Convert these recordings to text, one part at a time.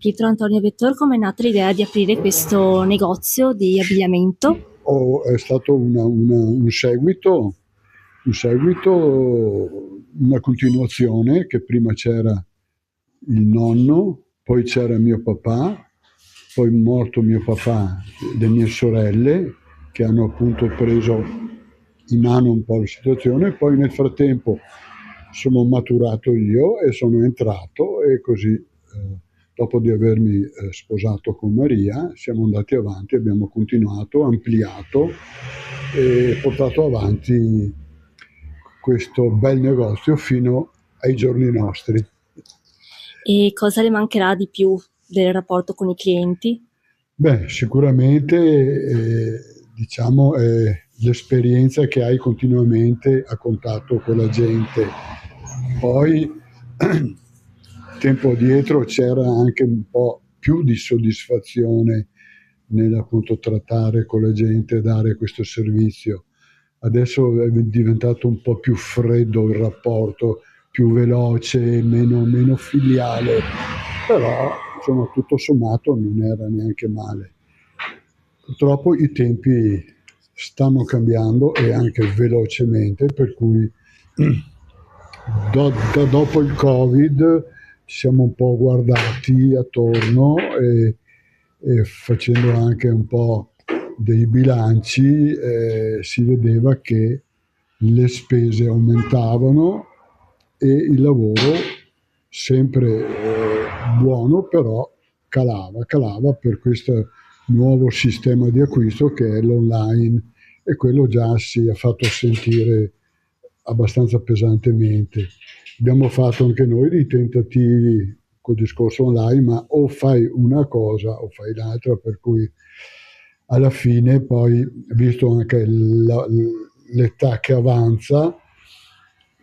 Pietro Antonio Vettor, come è nata l'idea di aprire questo negozio di abbigliamento? È stato un seguito, una continuazione, che prima c'era il nonno, poi c'era mio papà, poi morto mio papà, le mie sorelle, che hanno appunto preso in mano un po' la situazione, poi nel frattempo sono maturato io e sono entrato, e così dopo di avermi sposato con Maria siamo andati avanti, abbiamo continuato, ampliato e portato avanti questo bel negozio fino ai giorni nostri. E cosa le mancherà di più del rapporto con i clienti? Beh, sicuramente diciamo è l'esperienza che hai continuamente a contatto con la gente. Poi tempo addietro c'era anche un po' più di soddisfazione nell'appunto trattare con la gente, dare questo servizio. Adesso è diventato un po' più freddo il rapporto, più veloce, meno filiale, però insomma tutto sommato non era neanche male. Purtroppo i tempi stanno cambiando e anche velocemente, per cui dopo il Covid ci siamo un po' guardati attorno e facendo anche un po' dei bilanci si vedeva che le spese aumentavano e il lavoro sempre buono, però calava per questo nuovo sistema di acquisto che è l'online, e quello già si è fatto sentire abbastanza pesantemente. Abbiamo fatto anche noi dei tentativi col discorso online, ma o fai una cosa o fai l'altra, per cui alla fine poi, visto anche l'età che avanza,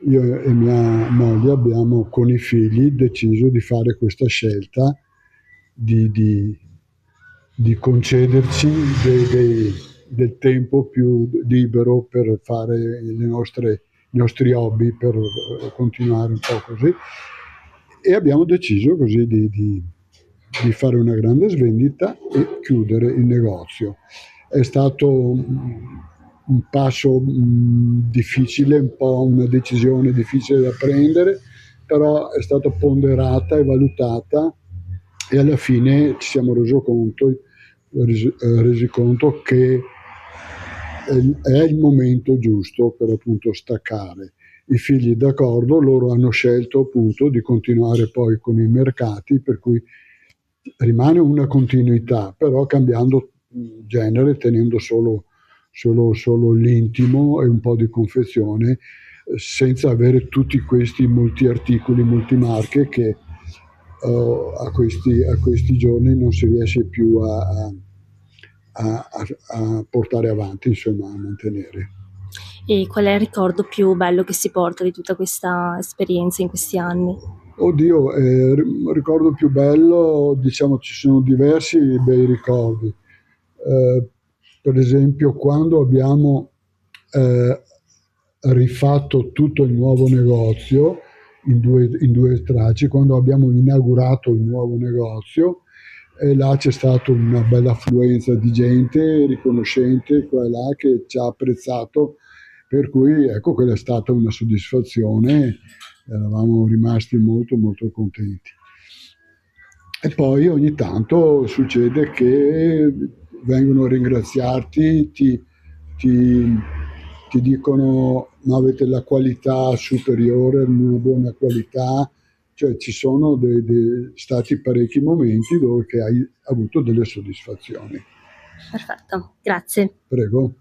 io e mia moglie abbiamo con i figli deciso di fare questa scelta di concederci del tempo più libero per fare i nostri hobby, per continuare un po' così, e abbiamo deciso così di fare una grande svendita e chiudere il negozio. È stato un passo difficile, un po' una decisione difficile da prendere, però è stata ponderata e valutata, e alla fine ci siamo resi conto che è il momento giusto per appunto staccare. I figli d'accordo, loro hanno scelto appunto di continuare poi con i mercati, per cui rimane una continuità, però cambiando genere, tenendo solo l'intimo e un po' di confezione, senza avere tutti questi multiarticoli, multimarche che a questi giorni non si riesce più a portare avanti, insomma, a mantenere. E qual è il ricordo più bello che si porta di tutta questa esperienza in questi anni? Oddio, ricordo più bello, diciamo, ci sono diversi bei ricordi. Per esempio, quando abbiamo rifatto tutto il nuovo negozio in due strati, quando abbiamo inaugurato il nuovo negozio, e là c'è stata una bella affluenza di gente riconoscente qua e là, che ci ha apprezzato, per cui ecco, quella è stata una soddisfazione, eravamo rimasti molto molto contenti. E poi ogni tanto succede che vengono a ringraziarti, ti dicono ma avete la qualità superiore, una buona qualità, cioè ci sono stati parecchi momenti dove che hai avuto delle soddisfazioni. Perfetto, grazie. Prego.